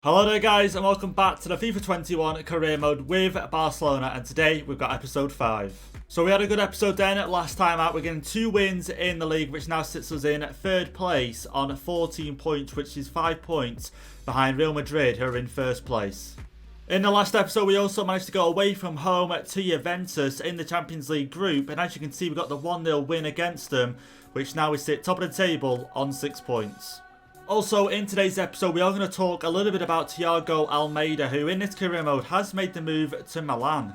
Hello there guys and welcome back to the FIFA 21 career mode with Barcelona, and today we've got episode 5. So we had a good episode then last time out. We're getting 2 wins in the league, which now sits us in 3rd place on 14 points, which is 5 points behind Real Madrid, who are in 1st place. In the last episode, we also managed to go away from home to Juventus in the Champions League group, and as you can see, we got the 1-0 win against them, which now we sit top of the table on 6 points. Also, in today's episode, we are going to talk a little bit about THIAGO Almada, who in this career mode has made the move to Milan.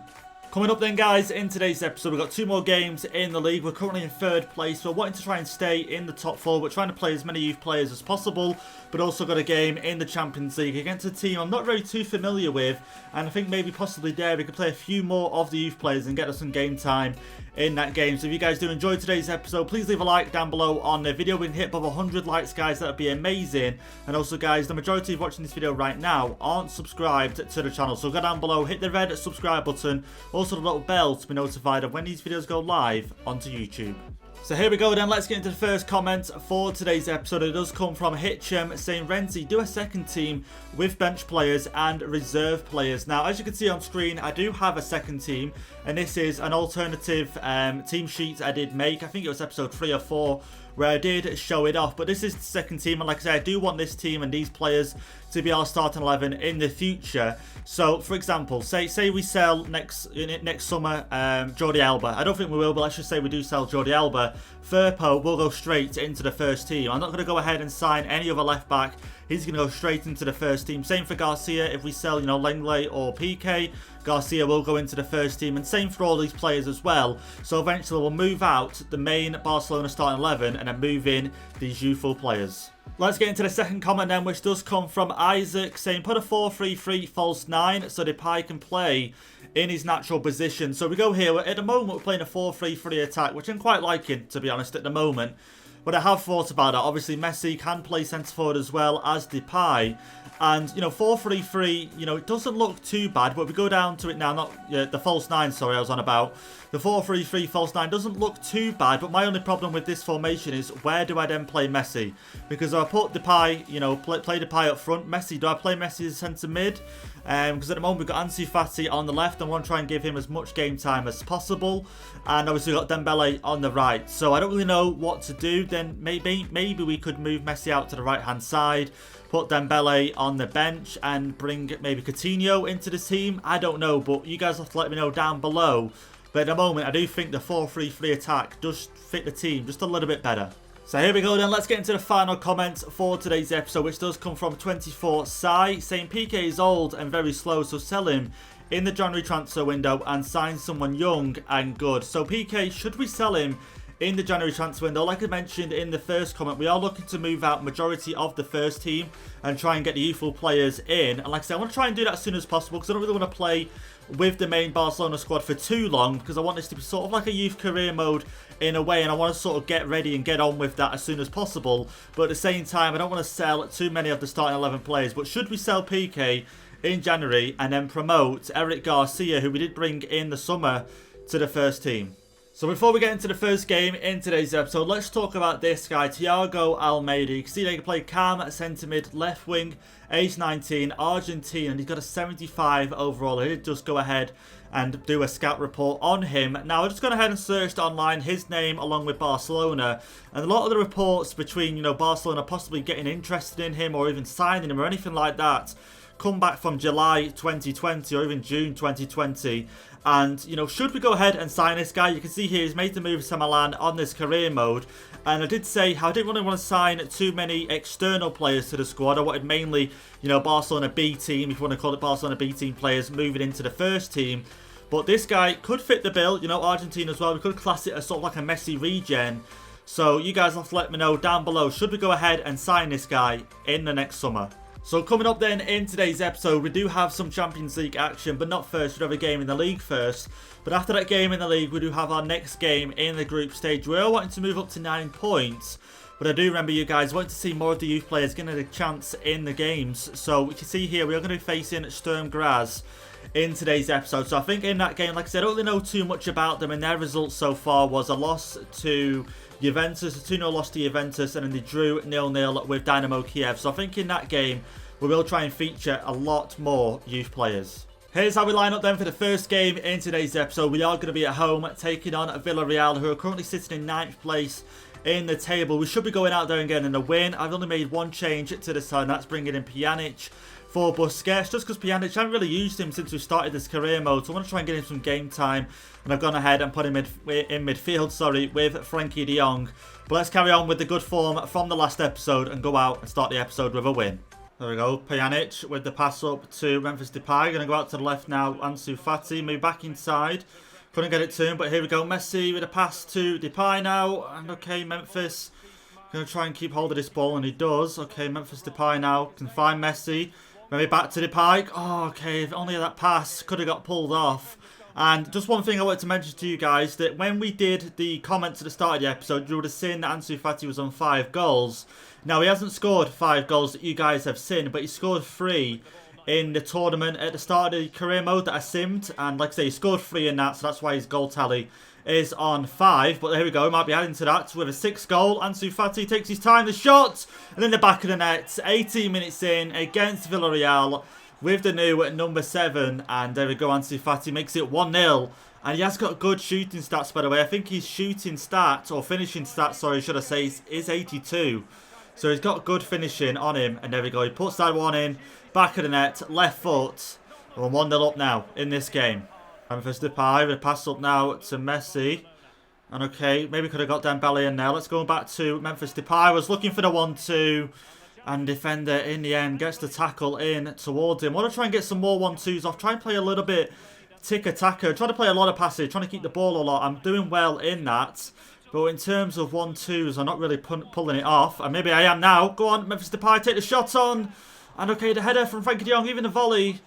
Coming up then guys, in today's episode, we've got 2 more games in the league. We're currently in 3rd place. We're wanting to try and stay in the top 4. We're trying to play as many youth players as possible, but also got a game in the Champions League against a team I'm not really too familiar with, and I think maybe possibly there we could play a few more of the youth players and get us some game time in that game. So if you guys do enjoy today's episode, please leave a like down below on the video. We can hit above 100 likes guys, that would be amazing. And also guys, the majority of watching this video right now aren't subscribed to the channel, so go down below, hit the red subscribe button, also the little bell to be notified of when these videos go live onto YouTube. So here we go then, let's get into the first comment for today's episode. It does come from Hitchem saying, Renzy, do a second team with bench players and reserve players. Now, as you can see on screen, I do have a second team, and this is an alternative team sheet I did make. I think it was episode 3 or 4 where I did show it off, but this is the second team, and like I said, I do want this team and these players to be our starting 11 in the future. So for example, say we sell next summer Jordi Alba. I don't think we will, but let's just say we do sell Jordi Alba. Firpo will go straight into the first team. I'm not going to go ahead and sign any other left back. He's going to go straight into the first team. Same for Garcia. If we sell, Lenglet or PK, Garcia will go into the first team. And same for all these players as well. So eventually we'll move out the main Barcelona starting 11 and then move in these youthful players. Let's get into the second comment then, which does come from Isaac saying, put a 4-3-3 false 9 so Depay can play in his natural position. So we go here, at the moment we're playing a 4-3-3 attack, which I'm quite liking, to be honest, at the moment. But I have thought about it. Obviously, Messi can play centre forward as well as Depay. And, 4-3-3, it doesn't look too bad. But we go down to it now, not the false 9, sorry, I was on about. The 4-3-3 false 9 doesn't look too bad. But my only problem with this formation is, where do I then play Messi? Because if I put Depay, play Depay up front, Messi, do I play Messi as centre mid? Because at the moment we've got Ansu Fati on the left, and I want to try and give him as much game time as possible. And obviously we've got Dembele on the right. So I don't really know what to do. Then maybe we could move Messi out to the right hand side, put Dembele on the bench, and bring maybe Coutinho into the team. I don't know, but you guys have to let me know down below. But at the moment I do think the 4-3-3 attack does fit the team just a little bit better. So here we go then, let's get into the final comment for today's episode, which does come from 24 Sai, saying PK is old and very slow, so sell him in the January transfer window and sign someone young and good. So PK, should we sell him in the January transfer window? Like I mentioned in the first comment, we are looking to move out majority of the first team and try and get the youthful players in. And like I said, I want to try and do that as soon as possible, because I don't really want to play with the main Barcelona squad for too long, because I want this to be sort of like a youth career mode in a way, and I want to sort of get ready and get on with that as soon as possible. But at the same time, I don't want to sell too many of the starting 11 players. But should we sell PK in January and then promote Eric Garcia, who we did bring in the summer, to the first team? So before we get into the first game in today's episode, let's talk about this guy, THIAGO Almada. You can see they can play cam, centre mid, left wing, age 19, Argentine, and he's got a 75 overall. I did just go ahead and do a scout report on him. Now, I've just gone ahead and searched online his name along with Barcelona, and a lot of the reports between, Barcelona possibly getting interested in him or even signing him or anything like that come back from July 2020 or even June 2020. And, should we go ahead and sign this guy? You can see here he's made the move to Milan on this career mode. And I did say how I didn't really want to sign too many external players to the squad. I wanted mainly, Barcelona B team, if you want to call it Barcelona B team players, moving into the first team. But this guy could fit the bill, Argentine as well. We could class it as sort of like a Messi regen. So you guys have to let me know down below, should we go ahead and sign this guy in the next summer? So coming up then in today's episode, we do have some Champions League action, but not first. We have a game in the league first. But after that game in the league, we do have our next game in the group stage. We are wanting to move up to 9 points. But I do remember you guys wanting to see more of the youth players getting a chance in the games. So we can see here, we are going to be facing Sturm Graz in today's episode. So I think in that game, like I said, I don't really know too much about them, and their results so far was a loss to Juventus, a 2-0 loss to Juventus, and then they drew 0-0 with Dynamo Kiev. So I think in that game, we will try and feature a lot more youth players. Here's how we line up then for the first game in today's episode. We are going to be at home taking on Villarreal, who are currently sitting in 9th place in the table. We should be going out there and getting a win. I've only made one change to the side, and that's bringing in Pjanic for Busquets, just because Pjanic, I haven't really used him since we started this career mode, so I want to try and get him some game time, and I've gone ahead and put him in midfield, with Frankie de Jong. But let's carry on with the good form from the last episode and go out and start the episode with a win. There we go, Pjanic with the pass up to Memphis Depay. Going to go out to the left now, Ansu Fati, move back inside. Couldn't get it to him, but here we go, Messi with a pass to Depay now. And okay, Memphis going to try and keep hold of this ball, and he does. Okay, Memphis Depay now can find Messi. Maybe back to Depay. Oh, okay, if only that pass could have got pulled off. And just one thing I wanted to mention to you guys, that when we did the comments at the start of the episode, you would have seen that Ansu Fati was on 5 goals. Now, he hasn't scored 5 goals that you guys have seen, but he scored 3 in the tournament at the start of the career mode that I simmed. And like I say, he scored 3 in that, so that's why his goal tally is on 5. But there we go, he might be adding to that with a 6th goal. Ansu Fati takes his time, the shot, and then the back of the net. 18 minutes in against Villarreal with the new number 7. And there we go, Ansu Fati makes it 1-0. And he has got good shooting stats, by the way. I think his shooting stats, or finishing stats, sorry, should I say, is 82. So he's got good finishing on him. And there we go, he puts that one in. Back of the net, left foot. We're 1-0 up now in this game. Memphis Depay with a pass up now to Messi. And okay, maybe could have got Dembele in there. Let's go back to Memphis Depay. I was looking for the 1-2. And defender in the end gets the tackle in towards him. I want to try and get some more 1-2s off. Try and play a little bit tick-a-tacker. Try to play a lot of passage. Trying to keep the ball a lot. I'm doing well in that. But in terms of 1-2s, I'm not really pulling it off. And maybe I am now. Go on, Memphis Depay, take the shot on. And okay, the header from Frankie de Jong, even the volley.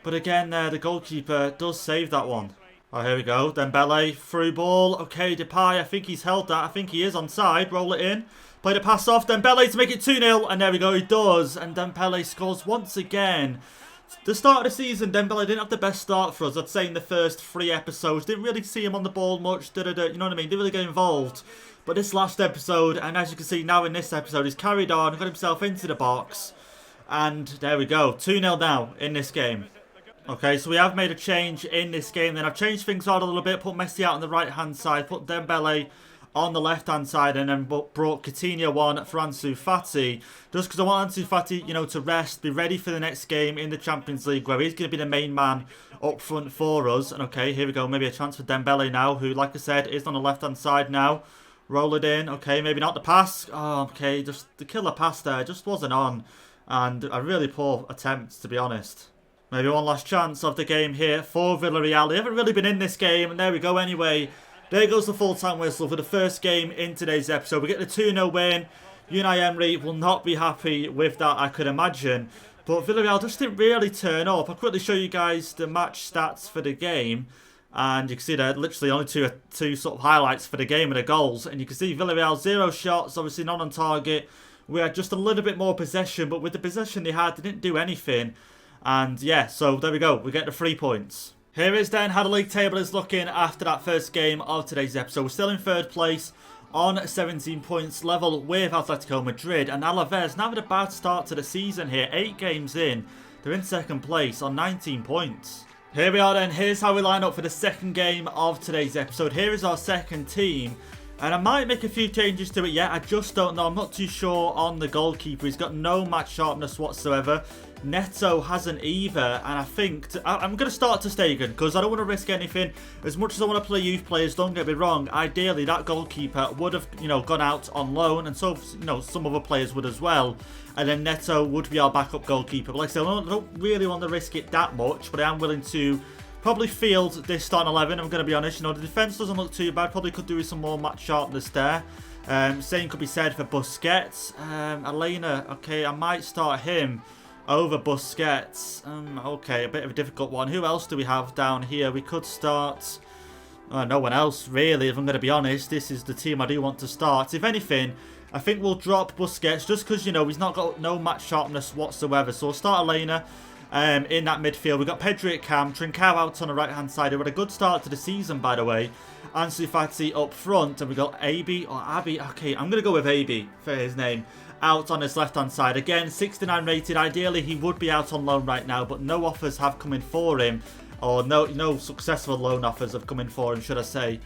But again, the goalkeeper does save that one. Oh, here we go. Dembele, through ball. Okay, Depay, I think he's held that. I think he is onside. Roll it in. Play the pass off. Dembele to make it 2-0. And there we go, he does. And Dembele scores once again. The start of the season, Dembele didn't have the best start for us. I'd say in the first 3 episodes. Didn't really see him on the ball much. You know what I mean? Didn't really get involved. But this last episode, and as you can see now in this episode, he's carried on, got himself into the box. And there we go. 2-0 now in this game. Okay, so we have made a change in this game. Then I've changed things out a little bit. Put Messi out on the right-hand side. Put Dembele on the left-hand side. And then brought Coutinho on for Ansu Fati. Just because I want Ansu Fati, you know, to rest. Be ready for the next game in the Champions League, where he's going to be the main man up front for us. And okay, here we go. Maybe a chance for Dembele now, who, like I said, is on the left-hand side now. Roll it in. Okay, maybe not the pass. Oh, okay, just the killer pass there just wasn't on. And a really poor attempt, to be honest. Maybe one last chance of the game here for Villarreal. They haven't really been in this game, and there we go anyway. There goes the full-time whistle for the first game in today's episode. We get the 2-0 win. Unai Emery will not be happy with that, I could imagine. But Villarreal just didn't really turn up. I'll quickly show you guys the match stats for the game. And you can see there literally only two sort of highlights for the game and the goals. And you can see Villarreal 0 shots, obviously not on target. We had just a little bit more possession, but with the possession they had, they didn't do anything. And yeah, so there we go. We get the 3 points. Here is then how the league table is looking after that first game of today's episode. We're still in 3rd place on 17 points, level with Atletico Madrid. And Alaves now had a bad start to the season here. 8 games in, they're in 2nd place on 19 points. Here we are then. Here's how we line up for the second game of today's episode. Here is our second team. And I might make a few changes to it yet. I just don't know. I'm not too sure on the goalkeeper. He's got no match sharpness whatsoever. Neto hasn't either. And I think I'm going to start ter Stegen because I don't want to risk anything. As much as I want to play youth players, don't get me wrong. Ideally, that goalkeeper would have, gone out on loan. And so, some other players would as well. And then Neto would be our backup goalkeeper. But like I said, I don't really want to risk it that much. But I am willing to probably field this starting 11, I'm going to be honest. The defence doesn't look too bad. Probably could do with some more match sharpness there. Same could be said for Busquets. Elena, okay, I might start him over Busquets. Okay, a bit of a difficult one. Who else do we have down here? We could start no one else, really, if I'm going to be honest. This is the team I do want to start. If anything, I think we'll drop Busquets just because, he's not got no match sharpness whatsoever. So we'll start Elena. In that midfield, we've got Pedri at cam, Trincao out on the right-hand side, who had a good start to the season, by the way. Ansu Fati up front, and we've got Abi, or Abby, okay, I'm going to go with Abi for his name. out on his left-hand side. Again, 69 rated. Ideally, he would be out on loan right now, but no offers have come in for him. Or no successful loan offers have come in for him, should I say.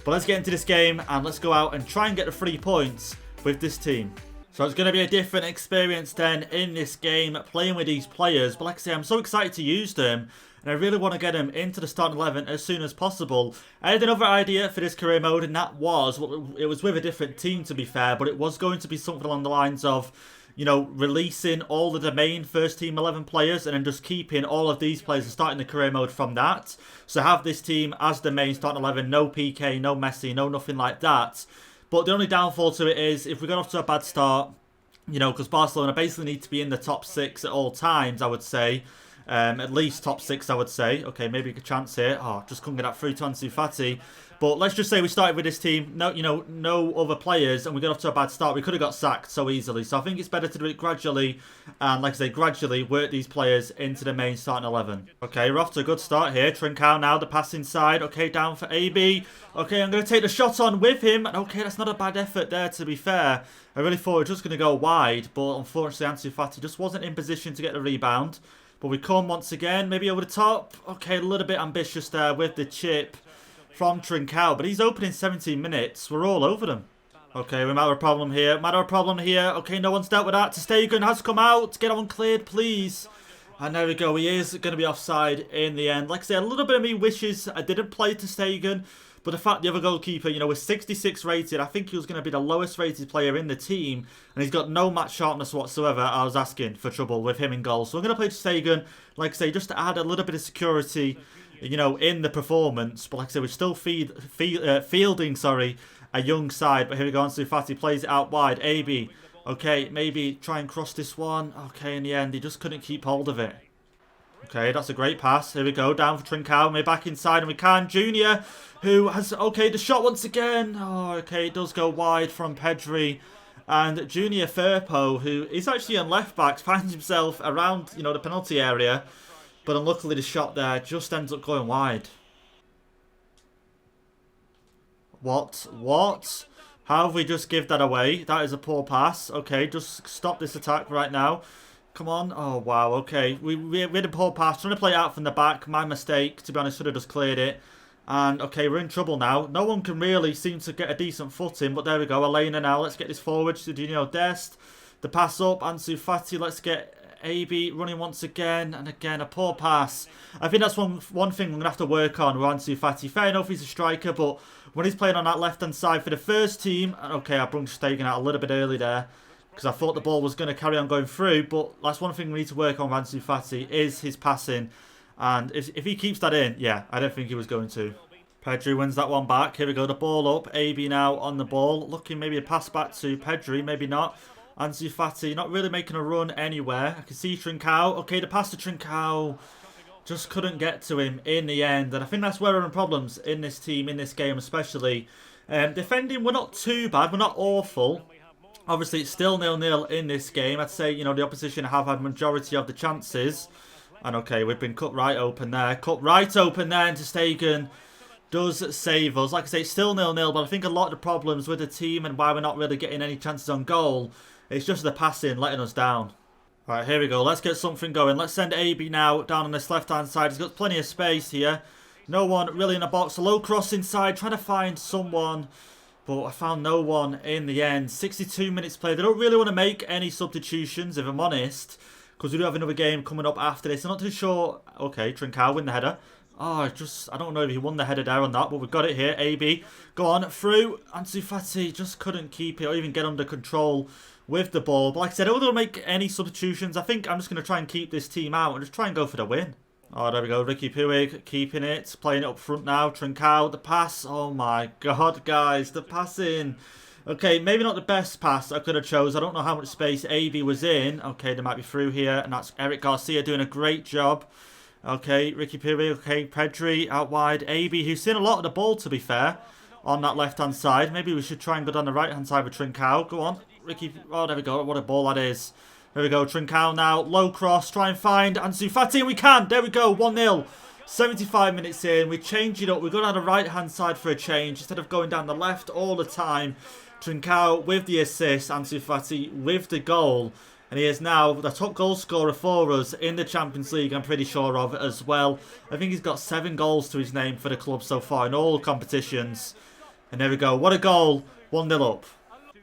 But let's get into this game and let's go out and try and get the 3 points with this team. So it's going to be a different experience then in this game, playing with these players. But like I say, I'm so excited to use them. And I really want to get them into the starting 11 as soon as possible. I had another idea for this career mode, and that was, well, it was with a different team to be fair, but it was going to be something along the lines of, you know, releasing all of the main first team 11 players and then just keeping all of these players and starting the career mode from that. So have this team as the main starting 11, no PK, no Messi, no nothing like that. But the only downfall to it is if we got off to a bad start, you know, because Barcelona basically need to be in the top 6 at all times, I would say. At least top 6, I would say. Okay, maybe a chance here. Oh, just couldn't get that through to Ansu Fati. But let's just say we started with this team, no other players, and we got off to a bad start. We could have got sacked so easily. So I think it's better to do it gradually, and like I say, gradually work these players into the main starting 11. Okay, we're off to a good start here. Trincao now, the pass inside. Okay, down for AB. Okay, I'm going to take the shot on with him. Okay, that's not a bad effort there, to be fair. I really thought it was just going to go wide, but unfortunately Ansu Fati just wasn't in position to get the rebound. But we come once again, maybe over the top. Okay, a little bit ambitious there with the chip from Trincao. But he's open in 17 minutes. We're all over them. Okay, we might have a problem here. Okay, no one's dealt with that. Stegen has come out. Get on cleared, please. And there we go. He is going to be offside in the end. Like I say, a little bit of me wishes I didn't play Stegen. But the fact the other goalkeeper, you know, was 66 rated. I think he was going to be the lowest rated player in the team. And he's got no match sharpness whatsoever. I was asking for trouble with him in goal. So I'm going to play Stegen, like I say, just to add a little bit of security, you know, in the performance. But like I say, we're still fielding, a young side. But here we go, Ansu Fati plays it out wide. AB, okay, maybe try and cross this one. Okay, in the end, he just couldn't keep hold of it. Okay, that's a great pass. Here we go, down for Trincao. We're back inside and we can. Junior, who has, okay, the shot once again. Oh, okay, it does go wide from Pedri. And Junior Firpo, who is actually on left back, finds himself around, you know, the penalty area. But unluckily the shot there just ends up going wide. What? How have we just give that away? That is a poor pass. Okay, just stop this attack right now. Come on. Oh, wow. Okay. We had a poor pass. Trying to play it out from the back. My mistake. To be honest, should have just cleared it. And, okay, we're in trouble now. No one can really seem to get a decent footing. But there we go. Elena now. Let's get this forward. Studinho Dest. The pass up. Ansu Fati. Let's get AB running once again. And again, a poor pass. I think that's one thing we're going to have to work on with Ansu Fati. Fair enough, he's a striker. But when he's playing on that left-hand side for the first team. And, okay, I brung Stegen out a little bit early there, because I thought the ball was going to carry on going through. But that's one thing we need to work on with Ansu Fati is his passing. And if he keeps that in, yeah, I don't think he was going to. Pedri wins that one back. Here we go, the ball up. AB now on the ball. Looking maybe a pass back to Pedri, maybe not. Ansu Fati not really making a run anywhere. I can see Trincao. Okay, the pass to Trincao. Just couldn't get to him in the end. And I think that's where we're in problems in this team, in this game especially. Defending, we're not too bad. We're not awful. Obviously, it's still 0-0 in this game. I'd say, you know, the opposition have had majority of the chances. And, okay, we've been cut right open there. Cut right open there into Stegen. Does save us. Like I say, it's still 0-0, but I think a lot of the problems with the team and why we're not really getting any chances on goal, it's just the passing letting us down. Right, here we go. Let's get something going. Let's send AB now down on this left-hand side. He's got plenty of space here. No one really in the box. A low cross inside. Trying to find someone, but I found no one in the end. 62 minutes played. They don't really want to make any substitutions, if I'm honest, because we do have another game coming up after this. I'm not too sure. Okay, Trincao win the header. Oh, I don't know if he won the header there on that, but we've got it here. AB, go on, through. Ansu Fati just couldn't keep it or even get under control with the ball. But like I said, I don't want to make any substitutions. I think I'm just going to try and keep this team out and just try and go for the win. Oh, there we go. Ricky Puig keeping it. Playing it up front now. Trincao, the pass. Oh my god, guys. The passing. Okay, maybe not the best pass I could have chose. I don't know how much space AB was in. Okay, they might be through here. And that's Eric Garcia doing a great job. Okay, Ricky Puig. Okay, Pedri out wide. AB, who's seen a lot of the ball, to be fair, on that left-hand side. Maybe we should try and go down the right-hand side with Trincao. Go on. Ricky. Oh, there we go. What a ball that is. There we go. Trincao now. Low cross. Try and find Ansu Fati. We can. There we go. 1-0. 75 minutes in. We change it up. We go down the right-hand side for a change instead of going down the left all the time. Trincao with the assist, Ansu Fati with the goal. And he is now the top goal scorer for us in the Champions League, I'm pretty sure of as well. I think he's got 7 goals to his name for the club so far in all competitions. And there we go. What a goal. 1-0 up.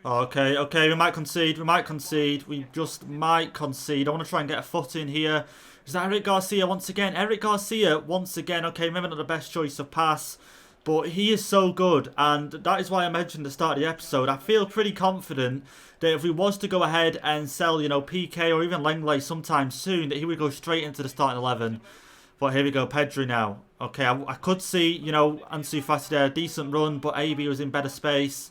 Okay, okay, we might concede. We just might concede. I want to try and get a foot in here. Is that Eric Garcia once again? Eric Garcia once again. Okay, maybe not the best choice of pass, but he is so good. And that is why I mentioned at the start of the episode. I feel pretty confident that if we was to go ahead and sell, you know, PK or even Lenglet sometime soon, that he would go straight into the starting 11. But here we go, Pedri now. Okay, I could see, you know, Ansu Fati there, decent run, but AB was in better space.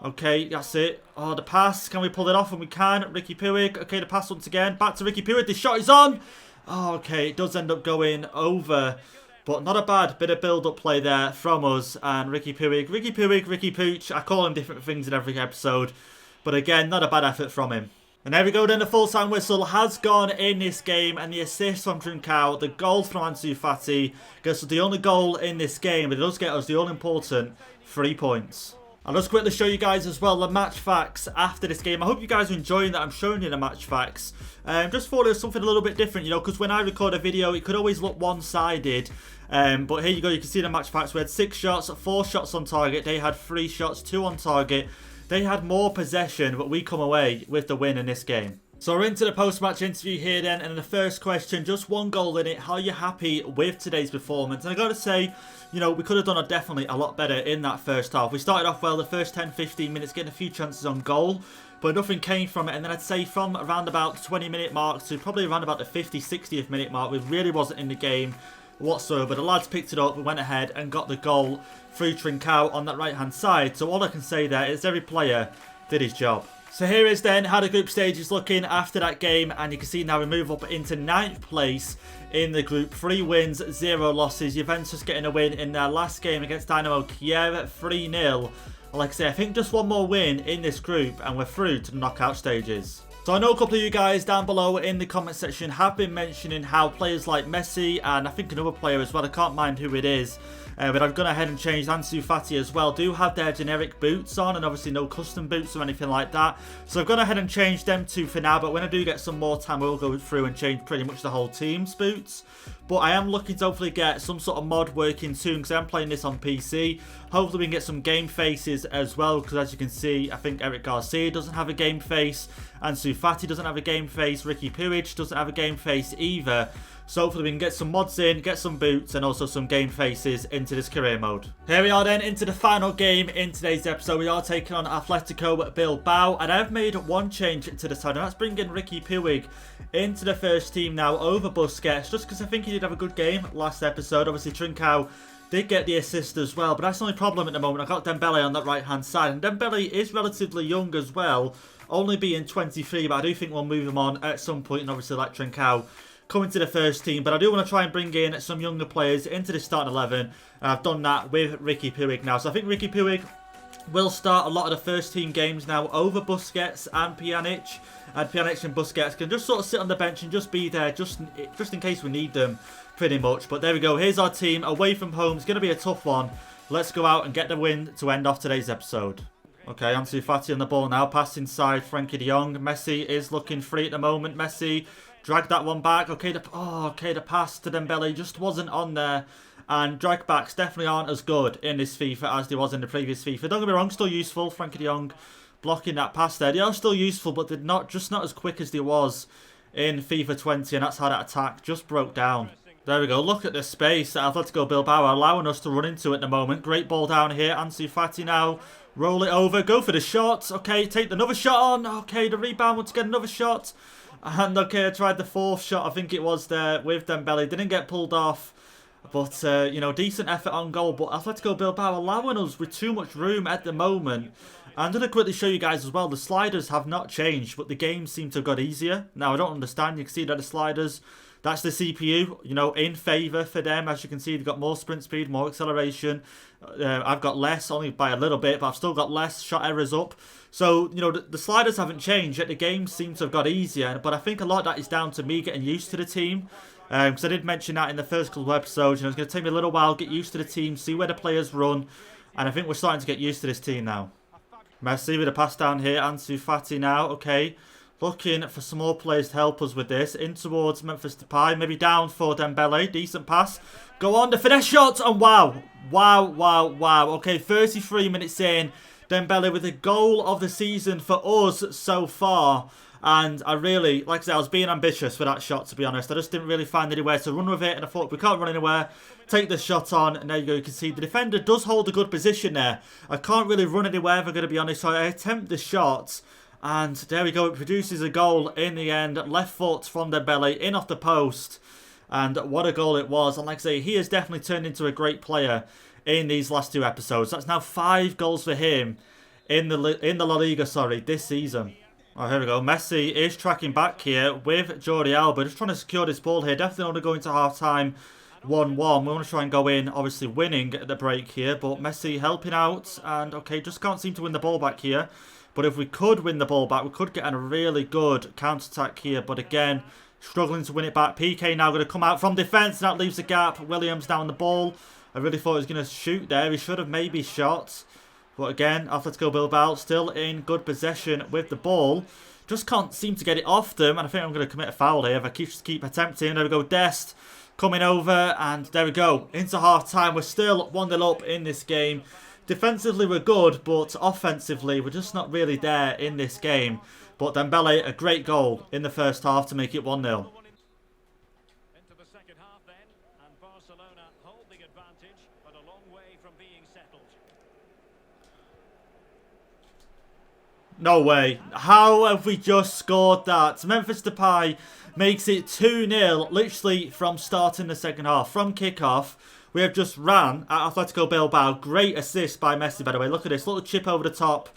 Okay, that's it. Oh, the pass. Can we pull it off? And we can. Ricky Puig. Okay, the pass once again. Back to Ricky Puig. The shot is on. Oh, okay, it does end up going over. But not a bad bit of build-up play there from us. And Ricky Puig. Ricky Pooch. I call him different things in every episode. But again, not a bad effort from him. And there we go then, the full-time whistle has gone in this game, and the assist from Trincao, the goal from Ansu Fati, gets us the only goal in this game, but it does get us the all-important 3 points. I'll just quickly show you guys as well the match facts after this game. I hope you guys are enjoying that I'm showing you the match facts. Just thought it was something a little bit different, you know, because when I record a video, it could always look one-sided. But here you go, you can see the match facts. We had 6 shots, 4 shots on target. They had 3 shots, 2 on target. They had more possession, but we come away with the win in this game. So we're into the post-match interview here then, and the first question, just 1 goal in it. How are you happy with today's performance? And I got to say, you know, we could have done definitely a lot better in that first half. We started off well, the first 10-15 minutes, getting a few chances on goal, but nothing came from it. And then I'd say from around about the 20-minute mark to probably around about the 50-60th minute mark, we really wasn't in the game whatsoever. The lads picked it up, we went ahead and got the goal through Trincao on that right hand side. So all I can say there is every player did his job. So here is then how the group stage is looking after that game, and you can see now we move up into 9th place in the group. 3 wins, 0 losses. Juventus getting a win in their last game against Dynamo Kiev, 3-0. Like I say, I think just 1 more win in this group and we're through to the knockout stages. So I know a couple of you guys down below in the comment section have been mentioning how players like Messi and I think another player as well, I can't mind who it is, but I've gone ahead and changed Ansu Fati as well, do have their generic boots on and obviously no custom boots or anything like that. So I've gone ahead and changed them to for now, but when I do get some more time we'll go through and change pretty much the whole team's boots. But I am looking to hopefully get some sort of mod working soon because I'm playing this on PC. Hopefully we can get some game faces as well because as you can see, I think Eric Garcia doesn't have a game face. Ansu Fati doesn't have a game face. Ricky Puig doesn't have a game face either. So hopefully we can get some mods in, get some boots and also some game faces into this career mode. Here we are then into the final game in today's episode. We are taking on Atletico Bilbao and I've made 1 change to the side and that's bringing Ricky Puig into the first team now over Busquets just because I think he did have a good game last episode. Obviously Trincao did get the assist as well, but that's the only problem at the moment. I've got Dembele on that right hand side and Dembele is relatively young as well, only being 23, but I do think we'll move him on at some point and obviously let Trincao coming to the first team. But I do want to try and bring in some younger players into the starting 11 and I've done that with Ricky Puig now. So I think Ricky Puig will start a lot of the first team games now over Busquets and Pjanic. And Pjanic and Busquets can just sort of sit on the bench and just be there just in case we need them pretty much. But there we go, here's our team away from home. It's going to be a tough one. Let's go out and get the win to end off today's episode. Okay, Ansu Fati on the ball now, pass inside Frenkie de Jong. Messi is looking free at the moment. Messi drag that one back. Okay, the pass to Dembele just wasn't on there. And drag backs definitely aren't as good in this FIFA as they was in the previous FIFA. Don't get me wrong, still useful. Frenkie de Jong blocking that pass there. They are still useful, but they're just not as quick as they was in FIFA 20. And that's how that attack just broke down. There we go. Look at the space that Atletico Bilbao are allowing us to run into at the moment. Great ball down here. Ansu Fati now. Roll it over. Go for the shot. Okay, take another shot on. Okay, the rebound. Want to get another shot. And okay, I tried the 4th shot. I think it was there with Dembele. Didn't get pulled off. But, you know, decent effort on goal. But Atletico Bilbao allowing us with too much room at the moment. I'm going to quickly show you guys as well. The sliders have not changed, but the games seem to have got easier. Now, I don't understand. You can see that the sliders, that's the CPU, you know, in favour for them. As you can see, they've got more sprint speed, more acceleration. I've got less, only by a little bit, but I've still got less shot errors up. So, you know, the sliders haven't changed, yet the games seem to have got easier. But I think a lot of that is down to me getting used to the team. Because I did mention that in the first couple of episodes. You know, it's going to take me a little while, get used to the team, see where the players run. And I think we're starting to get used to this team now. Messi with a pass down here. Ansu Fati now. Okay. Looking for some more players to help us with this. In towards Memphis Depay. Maybe down for Dembele. Decent pass. Go on. The finesse shot. And wow. Wow, wow, wow. Okay, 33 minutes in. Dembele with a goal of the season for us so far. And I really, like I said, I was being ambitious for that shot, to be honest. I just didn't really find anywhere to run with it. And I thought, we can't run anywhere. Take the shot on. And there you go. You can see the defender does hold a good position there. I can't really run anywhere, if I'm going to be honest. So I attempt the shot. And there we go. It produces a goal in the end. Left foot from Dembele in off the post. And what a goal it was. And like I say, he has definitely turned into a great player in these last 2 episodes. That's now 5 goals for him in the La Liga, this season. Oh, here we go. Messi is tracking back here with Jordi Alba. Just trying to secure this ball here. Definitely want to go into half-time 1-1. We want to try and go in, obviously winning at the break here. But Messi helping out. And, okay, just can't seem to win the ball back here. But if we could win the ball back, we could get a really good counter-attack here. But again, struggling to win it back. PK now going to come out from defence. And that leaves a gap. Williams down the ball. I really thought he was going to shoot there. He should have maybe shot. But again, Atletico Bilbao still in good possession with the ball. Just can't seem to get it off them. And I think I'm going to commit a foul here if I keep attempting. There we go, Dest coming over. And there we go. Into half-time. We're still 1-0 up in this game. Defensively, we're good. But offensively, we're just not really there in this game. But Dembele, a great goal in the first half to make it 1-0. Into the second half then. And Barcelona hold the advantage, but a long way from being settled. No way. How have we just scored that? Memphis Depay makes it 2-0 literally from starting the second half. From kickoff, we have just ran at Atletico Bilbao. Great assist by Messi, by the way. Look at this. Little chip over the top.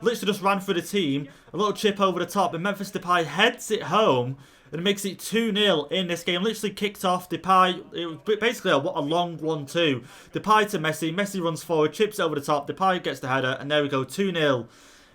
Literally just ran through the team. A little chip over the top. And Memphis Depay heads it home and makes it 2-0 in this game. Literally kicked off. Depay, it was basically a long 1-2. Depay to Messi. Messi runs forward, chips it over the top. Depay gets the header. And there we go. 2-0.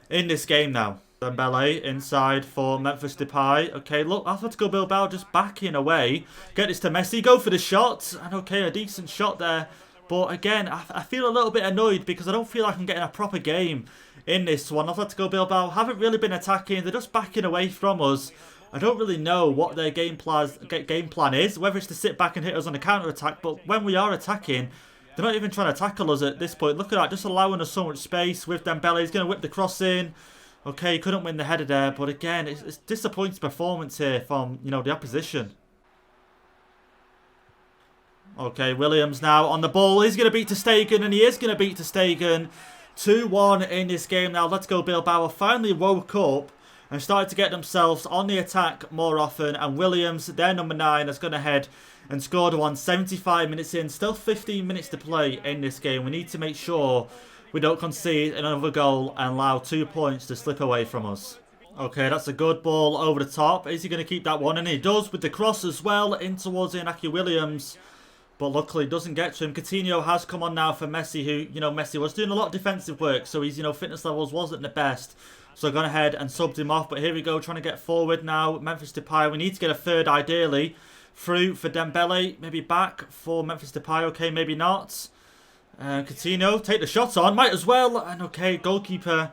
In this game now. Dembele inside for Memphis Depay. Okay, look, Atletico Bilbao just backing away. Get this to Messi. Go for the shot. And okay, a decent shot there. But again, I feel a little bit annoyed because I don't feel like I'm getting a proper game in this one. Atletico Bilbao haven't really been attacking. They're just backing away from us. I don't really know what their game plan is. Whether it's to sit back and hit us on a counter-attack. But when we are attacking, they're not even trying to tackle us at this point. Look at that, just allowing us so much space with Dembele. He's going to whip the cross in. Okay, couldn't win the header there. But again, it's disappointing performance here from, the opposition. Okay, Williams now on the ball. He's going to beat ter Stegen, and he is going to beat ter Stegen. 2-1 in this game now. Let's go Bilbao finally woke up and started to get themselves on the attack more often. And Williams, their number 9, has gone ahead and scored one 75 minutes in. Still 15 minutes to play in this game. We need to make sure we don't concede another goal and allow 2 points to slip away from us. Okay, that's a good ball over the top. Is he going to keep that one? And he does with the cross as well in towards Inaki Williams. But luckily it doesn't get to him. Coutinho has come on now for Messi, who, Messi was doing a lot of defensive work. So his, fitness levels wasn't the best. So I've gone ahead and subbed him off. But here we go, trying to get forward now. Memphis Depay, we need to get a third ideally. Through for Dembele, maybe back for Memphis Depay. Okay, maybe not. Coutinho, take the shot on, might as well. And okay, goalkeeper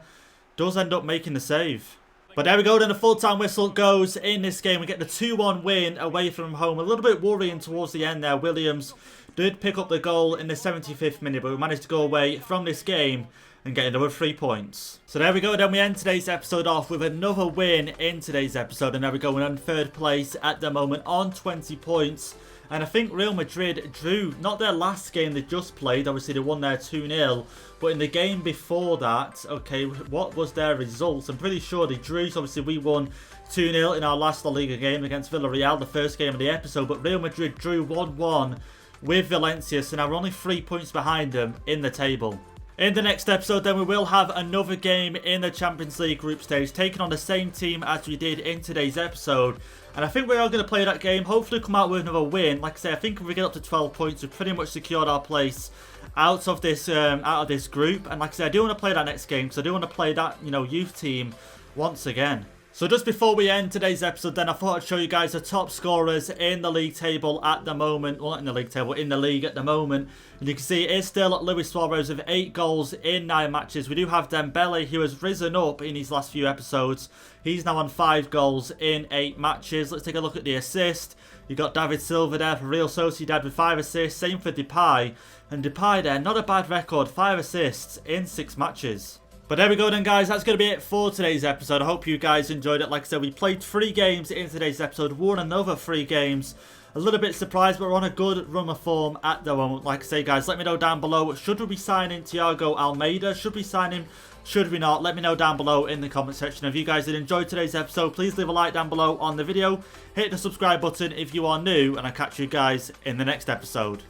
does end up making the save. But there we go, then the full-time whistle goes in this game. We get the 2-1 win away from home. A little bit worrying towards the end there. Williams did pick up the goal in the 75th minute, but we managed to go away from this game and get another 3 points. So there we go, then we end today's episode off with another win in today's episode. And there we go, we're in 3rd place at the moment on 20 points. And I think Real Madrid drew, not their last game they just played, obviously they won there 2-0. But in the game before that, okay, what was their results? I'm pretty sure they drew, so obviously we won 2-0 in our last La Liga game against Villarreal, the first game of the episode. But Real Madrid drew 1-1 with Valencia, so now we're only 3 points behind them in the table. In the next episode, then, we will have another game in the Champions League group stage, taking on the same team as we did in today's episode. And I think we are going to play that game, hopefully come out with another win. Like I say, I think if we get up to 12 points, we've pretty much secured our place out of this group. And like I say, I do want to play that next game, because I do want to play that, youth team once again. So just before we end today's episode then, I thought I'd show you guys the top scorers in the league table at the moment. Well, not in the league table, in the league at the moment. And you can see it's still Luis Suarez with 8 goals in 9 matches. We do have Dembele, who has risen up in his last few episodes. He's now on 5 goals in 8 matches. Let's take a look at the assist. You got David Silva there for Real Sociedad with 5 assists. Same for Depay. And Depay there, not a bad record. 5 assists in 6 matches. But there we go then, guys. That's going to be it for today's episode. I hope you guys enjoyed it. Like I said, we played 3 games in today's episode. Won another 3 games. A little bit surprised, but we're on a good run of form at the moment. Like I say, guys, let me know down below. Should we be signing THIAGO Almada? Should we sign him? Should we not? Let me know down below in the comment section. If you guys did enjoy today's episode, please leave a like down below on the video. Hit the subscribe button if you are new, and I'll catch you guys in the next episode.